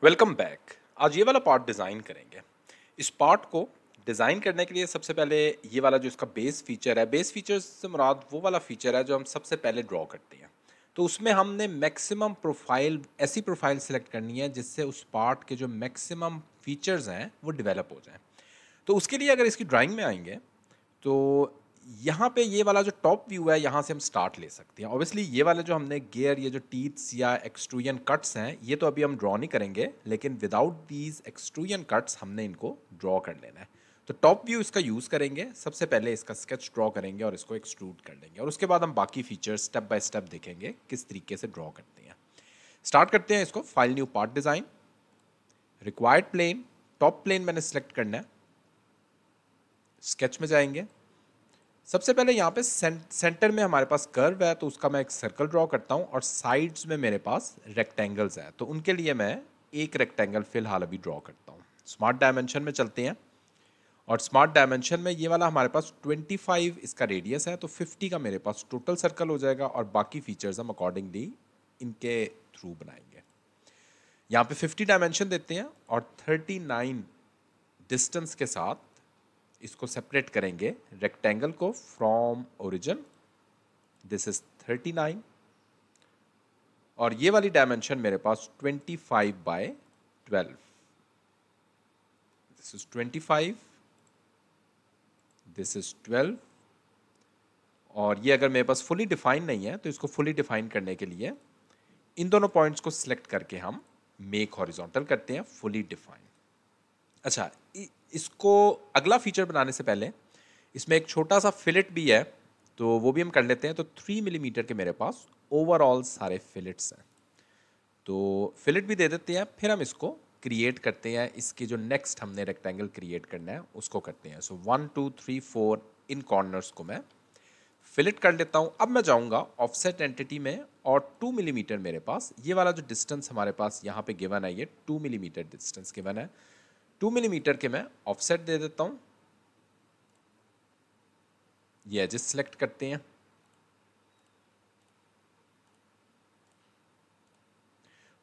Welcome back. आज ये वाला पार्ट डिज़ाइन करेंगे। इस पार्ट को डिज़ाइन करने के लिए सबसे पहले ये वाला जो इसका बेस फीचर है, बेस फीचर से मुराद वो वाला फीचर है जो हम सबसे पहले ड्रॉ करते हैं। तो उसमें हमने मैक्सिमम प्रोफाइल, ऐसी प्रोफाइल सेलेक्ट करनी है जिससे उस पार्ट के जो मैक्सिमम फीचर्स हैं वो डेवलप हो जाएं। तो उसके लिए अगर इसकी ड्राइंग में आएंगे तो यहाँ पे ये वाला जो टॉप व्यू है यहाँ से हम स्टार्ट ले सकते हैं। ऑब्वियसली ये वाले जो हमने गियर, ये जो टीथ्स या एक्सट्रूजन कट्स हैं, ये तो अभी हम ड्रॉ नहीं करेंगे, लेकिन विदाउट दीज एक्सट्रूजन कट्स हमने इनको ड्रॉ कर लेना है। तो टॉप व्यू इसका यूज़ करेंगे, सबसे पहले इसका स्केच ड्रॉ करेंगे और इसको एक्सट्रूड कर लेंगे, और उसके बाद हम बाकी फीचर्स स्टेप बाय स्टेप देखेंगे किस तरीके से ड्रॉ करते हैं। स्टार्ट करते हैं इसको। File, new part, design, required plane, top plane मैंने सेलेक्ट करना है। स्केच में जाएंगे, सबसे पहले यहाँ पे सेंटर में हमारे पास कर्व है तो उसका मैं एक सर्कल ड्रॉ करता हूँ, और साइड्स में मेरे पास रेक्टेंगल्स है तो उनके लिए मैं एक रेक्टेंगल फिलहाल अभी ड्रॉ करता हूँ। स्मार्ट डायमेंशन में चलते हैं, और स्मार्ट डायमेंशन में ये वाला हमारे पास 25 इसका रेडियस है, तो 50 का मेरे पास टोटल सर्कल हो जाएगा, और बाकी फीचर्स हम अकॉर्डिंगली इनके थ्रू बनाएंगे। यहाँ पे 50 डायमेंशन देते हैं और 39 डिस्टेंस के साथ इसको सेपरेट करेंगे रेक्टेंगल को फ्रॉम ओरिजिन। दिस इज 39, और ये वाली डायमेंशन मेरे पास 25/12। दिस इज 25, दिस इज 12, और ये अगर मेरे पास फुली डिफाइन नहीं है तो इसको फुली डिफाइन करने के लिए इन दोनों पॉइंट्स को सिलेक्ट करके हम मेक हॉरिजॉन्टल करते हैं, फुली डिफाइन। अच्छा, इसको अगला फीचर बनाने से पहले इसमें एक छोटा सा फिलेट भी है, तो वो भी हम कर लेते हैं। तो 3 मिलीमीटर के मेरे पास ओवरऑल सारे फिलेट्स हैं, तो फिलेट भी दे देते हैं। फिर हम इसको क्रिएट करते हैं, इसके जो नेक्स्ट हमने रेक्टेंगल क्रिएट करना है उसको करते हैं। सो 1 2 3 4 इन कॉर्नर्स को मैं फिलेट कर लेता हूँ। अब मैं जाऊँगा ऑफसेट एंटिटी में, और 2 मिलीमीटर मेरे पास ये वाला जो डिस्टेंस हमारे पास यहाँ पे गिवन है, ये 2 मिलीमीटर डिस्टेंस गिवन है। 2 मिलीमीटर के मैं ऑफसेट दे देता हूं। ये एजेस सेलेक्ट करते हैं,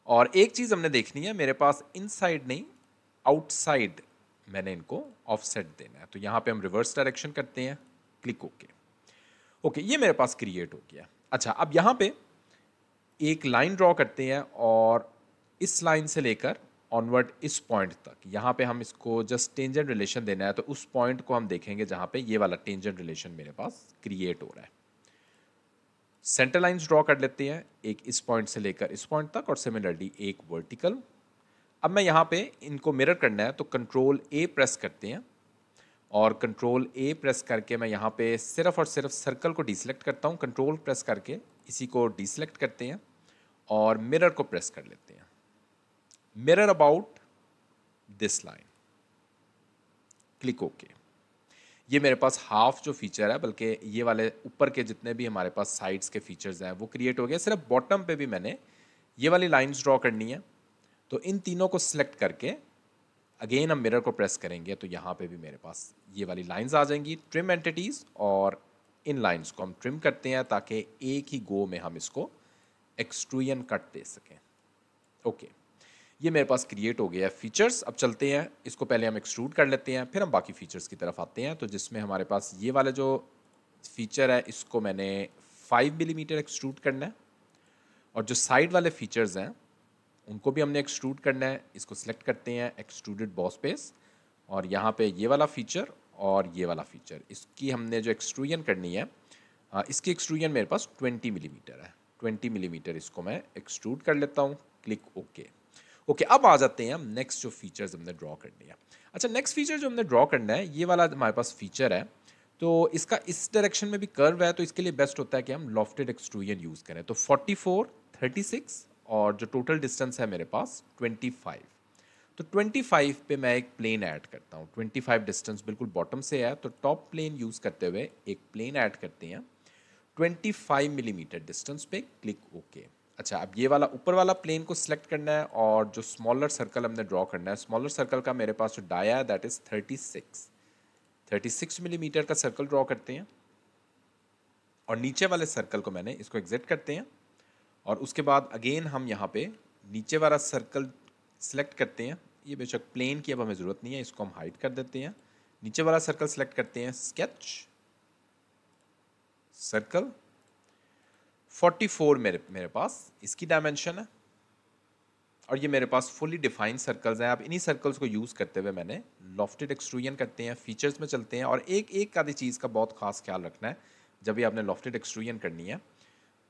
और एक चीज हमने देखनी है, मेरे पास इनसाइड नहीं आउटसाइड मैंने इनको ऑफसेट देना है। तो यहां पे हम रिवर्स डायरेक्शन करते हैं, क्लिक ओके। ओके, ये मेरे पास क्रिएट हो गया। अच्छा, अब यहां पे एक लाइन ड्रॉ करते हैं, और इस लाइन से लेकर ऑनवर्ड इस पॉइंट तक, यहाँ पे हम इसको जस्ट टेंजेंट रिलेशन देना है, तो उस पॉइंट को हम देखेंगे जहाँ पे ये वाला टेंजेंट रिलेशन मेरे पास क्रिएट हो रहा है। सेंटर लाइंस ड्रॉ कर लेते हैं, एक इस पॉइंट से लेकर इस पॉइंट तक, और सिमिलरली एक वर्टिकल। अब मैं यहाँ पे इनको मिरर करना है तो कंट्रोल ए प्रेस करते हैं, और कंट्रोल ए प्रेस करके मैं यहाँ पे सिर्फ और सिर्फ सर्कल को डिसेलेक्ट करता हूँ। कंट्रोल प्रेस करके इसी को डिसेलेक्ट करते हैं और मिरर को प्रेस कर लेते हैं। Mirror about this line, click okay. ये मेरे पास हाफ जो फीचर है, बल्कि ये वाले ऊपर के जितने भी हमारे पास साइड्स के फीचर्स हैं वो क्रिएट हो गए। सिर्फ बॉटम पे भी मैंने ये वाली लाइंस ड्रॉ करनी है, तो इन तीनों को सिलेक्ट करके अगेन हम मिरर को प्रेस करेंगे तो यहाँ पे भी मेरे पास ये वाली लाइंस आ जाएंगी, ट्रिम एंटिटीज, और इन लाइंस को हम ट्रिम करते हैं ताकि एक ही गो में हम इसको एक्सट्रूजन कट दे सकें। ओके, ये मेरे पास क्रिएट हो गया है फीचर्स। अब चलते हैं, इसको पहले हम एक्सट्रूड कर लेते हैं, फिर हम बाकी फीचर्स की तरफ आते हैं। तो जिसमें हमारे पास ये वाला जो फीचर है इसको मैंने 5 मिलीमीटर एक्सट्रूड करना है, और जो साइड वाले फीचर्स हैं उनको भी हमने एक्सट्रूड करना है। इसको सिलेक्ट करते हैं, एक्सट्रूडेड बॉस बेस, और यहाँ पे ये वाला फीचर और ये वाला फीचर, इसकी हमने जो एक्सट्रूजन करनी है, इसकी एक्सट्रूजन मेरे पास 20 मिलीमीटर है। 20 मिलीमीटर इसको मैं एक्सट्रूड कर लेता हूँ, क्लिक ओके। ओके, अब आ जाते हैं हम नेक्स्ट जो फीचर्स हमने ड्रॉ करनी है। अच्छा, नेक्स्ट फीचर जो हमने ड्रॉ करना है, ये वाला हमारे पास फीचर है, तो इसका इस डायरेक्शन में भी कर्व है, तो इसके लिए बेस्ट होता है कि हम लॉफ्टेड एक्सट्रूजन यूज़ करें। तो 44, 36, और जो टोटल डिस्टेंस है मेरे पास 25। तो 25 पे मैं एक प्लेन ऐड करता हूँ। 25 डिस्टेंस बिल्कुल बॉटम से है, तो टॉप प्लेन यूज़ करते हुए एक प्लेन ऐड करते हैं 25 मिलीमीटर डिस्टेंस पे, क्लिक ओके। अच्छा, अब ये वाला ऊपर वाला प्लेन को सिलेक्ट करना है, और जो स्मॉलर सर्कल हमने ड्रॉ करना है, स्मॉलर सर्कल का मेरे पास जो डाया है दैट इज 36 मिलीमीटर का सर्कल ड्रॉ करते हैं, और नीचे वाले सर्कल को मैंने इसको एग्जिट करते हैं, और उसके बाद अगेन हम यहाँ पे नीचे वाला सर्कल सिलेक्ट करते हैं, ये बेशक प्लेन की अब हमें ज़रूरत नहीं है, इसको हम हाइड कर देते हैं। नीचे वाला सर्कल सेलेक्ट करते हैं, स्केच सर्कल 44 मेरे पास इसकी डायमेंशन है, और ये मेरे पास फुली डिफाइंड सर्कल्स हैं। अब इन्हीं सर्कल्स को यूज़ करते हुए मैंने लॉफ्टेड एक्सट्रूजन करते हैं, फीचर्स में चलते हैं, और एक एक आधी चीज़ का बहुत खास ख्याल रखना है जब भी आपने लॉफ्टेड एक्सट्रूजन करनी है।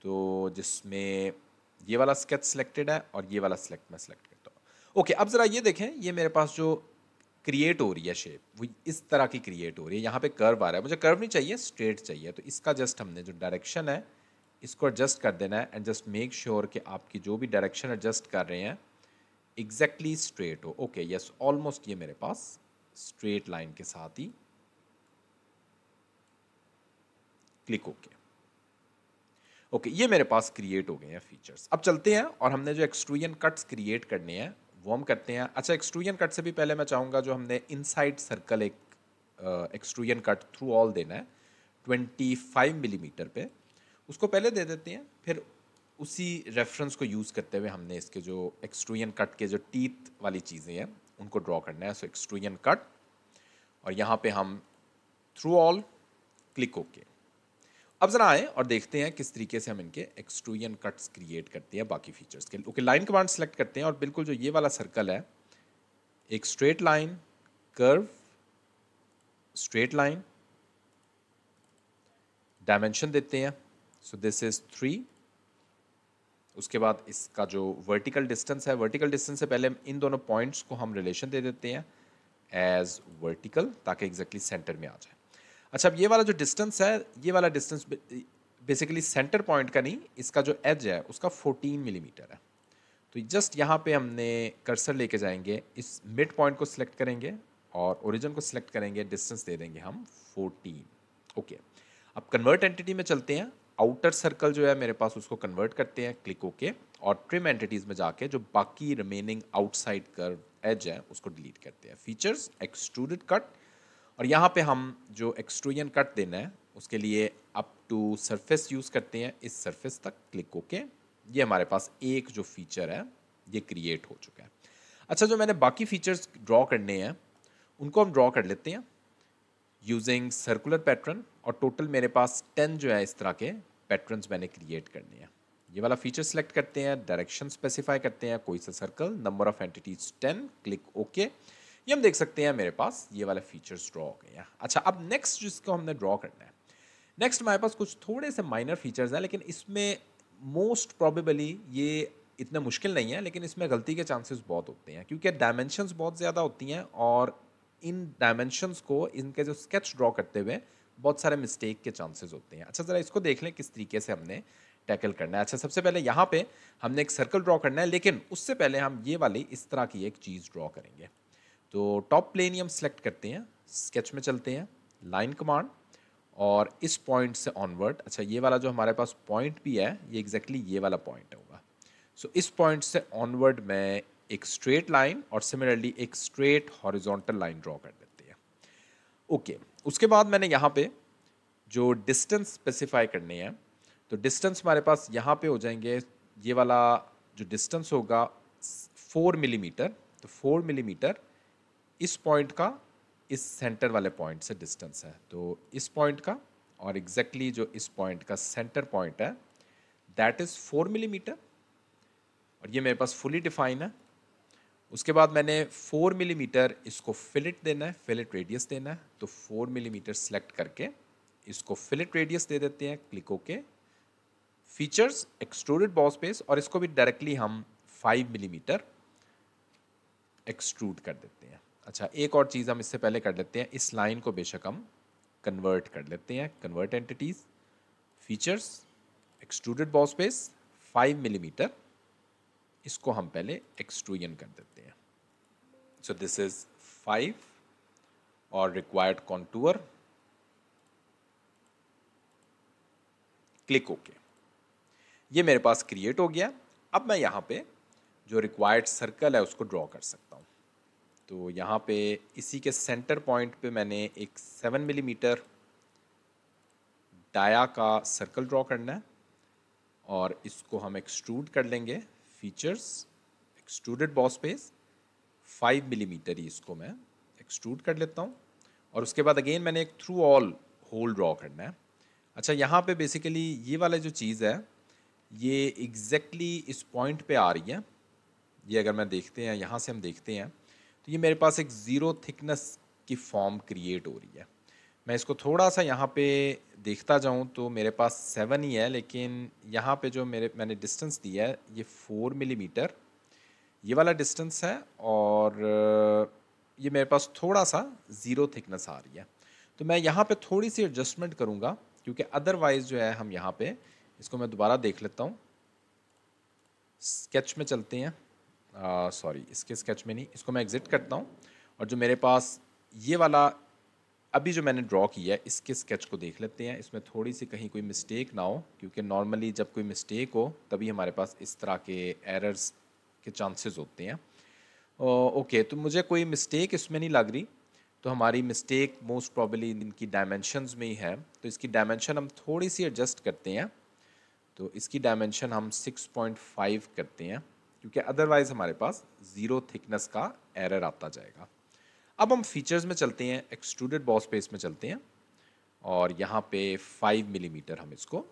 तो जिसमें ये वाला स्केच सिलेक्टेड है और ये वाला मैं सिलेक्ट करता हूँ। ओके, अब ज़रा ये देखें, ये मेरे पास जो क्रिएट हो रही है शेप, वो इस तरह की क्रिएट हो रही है। यहाँ पे कर्व आ रहा है, मुझे कर्व नहीं चाहिए, स्ट्रेट चाहिए। तो इसका जस्ट हमने जो डायरेक्शन है इसको एडजस्ट कर देना है, एंड जस्ट मेक श्योर कि आपकी जो भी डायरेक्शन एडजस्ट कर रहे हैं एग्जैक्टली स्ट्रेट हो। ओके, यस, ऑलमोस्ट ये मेरे पास स्ट्रेट लाइन के साथ ही, क्लिक ओके। ओके, ये मेरे पास क्रिएट हो गए हैं फीचर्स। अब चलते हैं और हमने जो एक्सट्रूजन कट्स क्रिएट करने हैं वो हम करते हैं। अच्छा, एक्सट्रूजन कट से भी पहले मैं चाहूँगा जो हमने इनसाइड सर्कल एक एक्सट्रूजन कट थ्रू ऑल देना है 25 मिलीमीटर पे, उसको पहले दे देते हैं। फिर उसी रेफरेंस को यूज़ करते हुए हमने इसके जो एक्सट्रूजन कट के जो टीथ वाली चीज़ें हैं उनको ड्रॉ करना है। सो एक्सट्रूजन कट, और यहाँ पे हम थ्रू ऑल, क्लिक ओके। अब जरा आए और देखते हैं किस तरीके से हम इनके एक्सट्रूजन कट्स क्रिएट करते हैं बाकी फीचर्स के। ओके, लाइन कमांड सेलेक्ट करते हैं और बिल्कुल जो ये वाला सर्कल है, एक straight line, curve, straight line, dimension देते हैं। So this is 3। उसके बाद इसका जो वर्टिकल डिस्टेंस है, वर्टिकल डिस्टेंस से पहले इन दोनों पॉइंट्स को हम रिलेशन दे देते हैं एज वर्टिकल, ताकि एग्जैक्टली सेंटर में आ जाए। अच्छा, अब ये वाला जो डिस्टेंस है, ये वाला डिस्टेंस बेसिकली सेंटर पॉइंट का नहीं, इसका जो एज है उसका 14 मिलीमीटर है। तो जस्ट यहाँ पे हमने कर्सर लेके जाएंगे, इस मिड पॉइंट को सिलेक्ट करेंगे और ओरिजिन को सिलेक्ट करेंगे, डिस्टेंस दे देंगे हम 14। ओके, अब कन्वर्ट एंटिटी में चलते हैं। आउटर सर्कल जो है मेरे पास उसको कन्वर्ट करते हैं, क्लिक ओके। और ट्रिम एंटिटीज़ में जाके जो बाकी रिमेनिंग आउटसाइड कर्व एज है उसको डिलीट करते हैं। फीचर्स, एक्सट्रूडेड कट, और यहाँ पे हम जो एक्सट्रूजन कट देना है उसके लिए अप टू सरफेस यूज़ करते हैं, इस सरफेस तक, क्लिक ओके। ये हमारे पास एक जो फीचर है ये क्रिएट हो चुका है। अच्छा, जो मैंने बाकी फीचर्स ड्रॉ करने हैं उनको हम ड्रॉ कर लेते हैं यूजिंग सर्कुलर पैटर्न, और टोटल मेरे पास 10 जो है इस तरह के पैटर्न्स मैंने क्रिएट करने हैं। ये वाला फीचर सेलेक्ट करते हैं, डायरेक्शन स्पेसिफाई करते हैं, कोई सा circle, number of entities 10, click okay. ये हम देख सकते हैं मेरे पास ये वाले फीचर्स ड्रॉ हो गए हैं। अच्छा, अब नेक्स्ट जिसको हमने ड्रॉ करना है, नेक्स्ट हमारे पास कुछ थोड़े से माइनर फीचर्स हैं, लेकिन इसमें मोस्ट प्रोबेबली ये इतना मुश्किल नहीं है, लेकिन इसमें गलती के चांसेस बहुत होते हैं क्योंकि डायमेंशंस बहुत ज़्यादा होती हैं, और इन डायमेंशंस को इनके जो स्केच ड्रॉ करते हुए बहुत सारे मिस्टेक के चांसेस होते हैं। अच्छा, ज़रा इसको देख लें किस तरीके से हमने टैकल करना है। अच्छा, सबसे पहले यहाँ पे हमने एक सर्कल ड्रॉ करना है, लेकिन उससे पहले हम ये वाली इस तरह की एक चीज़ ड्रॉ करेंगे। तो टॉप प्लेन ही हम सेलेक्ट करते हैं, स्केच में चलते हैं, लाइन कमांड, और इस पॉइंट से ऑनवर्ड। अच्छा, ये वाला जो हमारे पास पॉइंट भी है ये एग्जैक्टली ये वाला पॉइंट होगा। सो इस पॉइंट से ऑनवर्ड में एक स्ट्रेट लाइन और सिमिलरली एक स्ट्रेट हॉरिजॉन्टल लाइन ड्रॉ कर देते हैं। ओके, उसके बाद मैंने यहाँ पे जो डिस्टेंस स्पेसिफाई करने हैं, तो डिस्टेंस हमारे पास यहाँ पे हो जाएंगे, ये वाला जो डिस्टेंस होगा 4 मिलीमीटर। तो 4 मिलीमीटर इस पॉइंट का इस सेंटर वाले पॉइंट से डिस्टेंस है, तो इस पॉइंट का और एग्जैक्टली जो इस पॉइंट का सेंटर पॉइंट है दैट इज़ 4 मिलीमीटर, और ये मेरे पास फुली डिफाइन है। उसके बाद मैंने 4 मिलीमीटर इसको फिलेट देना है, फिलेट रेडियस देना है। तो 4 मिलीमीटर सेलेक्ट करके इसको फिलेट रेडियस दे देते हैं, click okay. Features, extruded boss base, और इसको भी डायरेक्टली हम 5 मिलीमीटर एक्सट्रूड कर देते हैं। अच्छा, एक और चीज़ हम इससे पहले कर लेते हैं, इस लाइन को बेशक हम कन्वर्ट कर लेते हैं, convert entities, features, extruded boss base 5 millimetre, इसको हम पहले एक्सट्रूजन कर देते हैं। सो दिस इज 5 और रिक्वायर्ड कॉन्टूर, क्लिक ओके। ये मेरे पास क्रिएट हो गया। अब मैं यहाँ पे जो रिक्वायर्ड सर्कल है उसको ड्रॉ कर सकता हूँ। तो यहाँ पे इसी के सेंटर पॉइंट पे मैंने एक 7 मिलीमीटर डाया का सर्कल ड्रॉ करना है, और इसको हम एक्सट्रूड कर लेंगे, features, extruded boss base, 5 millimetre ही इसको मैं एक्सट्रूड कर लेता हूँ। और उसके बाद अगेन मैंने एक थ्रू ऑल होल ड्रॉ करना है। अच्छा, यहाँ पे बेसिकली ये वाला जो चीज़ है ये एग्जैक्टली इस पॉइंट पे आ रही है। ये अगर मैं देखते हैं, यहाँ से हम देखते हैं तो ये मेरे पास एक ज़ीरो थिकनेस की फॉर्म क्रिएट हो रही है। मैं इसको थोड़ा सा यहाँ पे देखता जाऊँ तो मेरे पास 7 ही है, लेकिन यहाँ पे जो मैंने डिस्टेंस दिया है ये 4 मिलीमीटर ये वाला डिस्टेंस है, और ये मेरे पास थोड़ा सा ज़ीरो थिकनेस आ रही है। तो मैं यहाँ पे थोड़ी सी एडजस्टमेंट करूँगा, क्योंकि अदरवाइज़ जो है हम यहाँ पे इसको मैं दोबारा देख लेता हूँ। स्केच में चलते हैं, सॉरी इसके स्केच में नहीं, इसको मैं एग्ज़िट करता हूँ। और जो मेरे पास ये वाला अभी जो मैंने ड्रॉ किया है इसके स्केच को देख लेते हैं। इसमें थोड़ी सी कहीं कोई मिस्टेक ना हो, क्योंकि नॉर्मली जब कोई मिस्टेक हो तभी हमारे पास इस तरह के एरर्स के चांसेस होते हैं। ओके, तो मुझे कोई मिस्टेक इसमें नहीं लग रही। तो हमारी मिस्टेक मोस्ट प्रॉबली इनकी डायमेंशंस में ही है। तो इसकी डायमेंशन हम थोड़ी सी एडजस्ट करते हैं। तो इसकी डायमेंशन हम 6.5 करते हैं, क्योंकि अदरवाइज़ हमारे पास ज़ीरो थिकनेस का एरर आता जाएगा। अब हम फीचर्स में चलते हैं, एक्सट्रूडेड बॉस पेज में चलते हैं, और यहाँ पे 5 मिलीमीटर हम इसको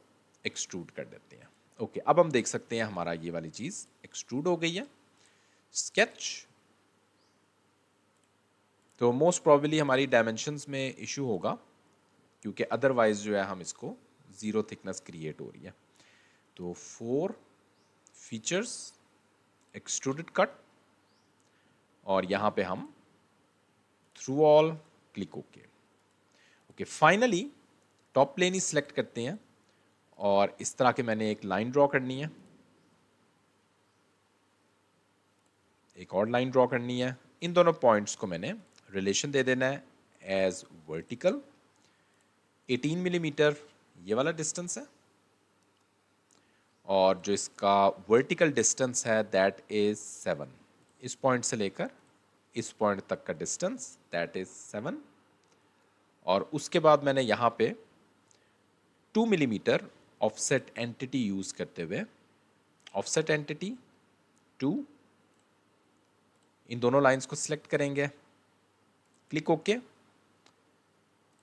एक्सट्रूड कर देते हैं। ओके, अब हम देख सकते हैं हमारा ये वाली चीज़ एक्सट्रूड हो गई है। स्केच, तो मोस्ट प्रॉबली हमारी डायमेंशंस में इशू होगा, क्योंकि अदरवाइज जो है हम इसको ज़ीरो थिकनेस क्रिएट हो रही है। तो 4 फीचर्स, एक्सट्रूडेड कट, और यहाँ पे हम through all, click okay. Okay, finally top plane ही सिलेक्ट करते हैं, और इस तरह के मैंने एक लाइन ड्रॉ करनी है, एक और लाइन ड्रॉ करनी है। इन दोनों पॉइंट्स को मैंने रिलेशन दे देना है एज वर्टिकल। 18 मिलीमीटर ये वाला डिस्टेंस है, और जो इसका वर्टिकल डिस्टेंस है दैट इज 7। इस पॉइंट से लेकर इस पॉइंट तक का डिस्टेंस दैट इज 7। और उसके बाद मैंने यहाँ पे 2 मिलीमीटर ऑफसेट एंटिटी यूज़ करते हुए, ऑफसेट एंटिटी 2, इन दोनों लाइंस को सिलेक्ट करेंगे, click okay.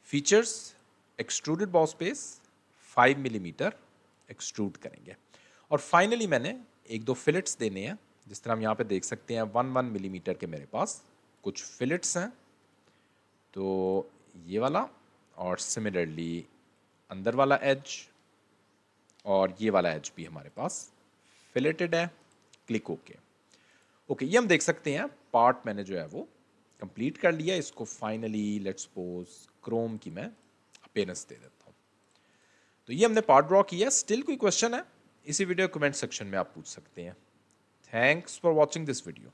Features, extruded boss page 5 millimetre extrude करेंगे। और फाइनली मैंने एक दो फिलेट्स देने हैं, जिस तरह हम यहाँ पे देख सकते हैं 1 मिलीमीटर के मेरे पास कुछ फिलेट्स हैं। तो ये वाला, और सिमिलरली अंदर वाला एज, और ये वाला एज भी हमारे पास फिलेटेड है, क्लिक ओके। ओके, ये हम देख सकते हैं पार्ट मैंने जो है वो कंप्लीट कर लिया। इसको फाइनली लेट्स सपोज क्रोम की मैं अपीयरेंस दे देता हूँ। तो ये हमने पार्ट ड्रॉ किया। स्टिल कोई क्वेश्चन है इसी वीडियो कमेंट सेक्शन में आप पूछ सकते हैं। Thanks for watching this video.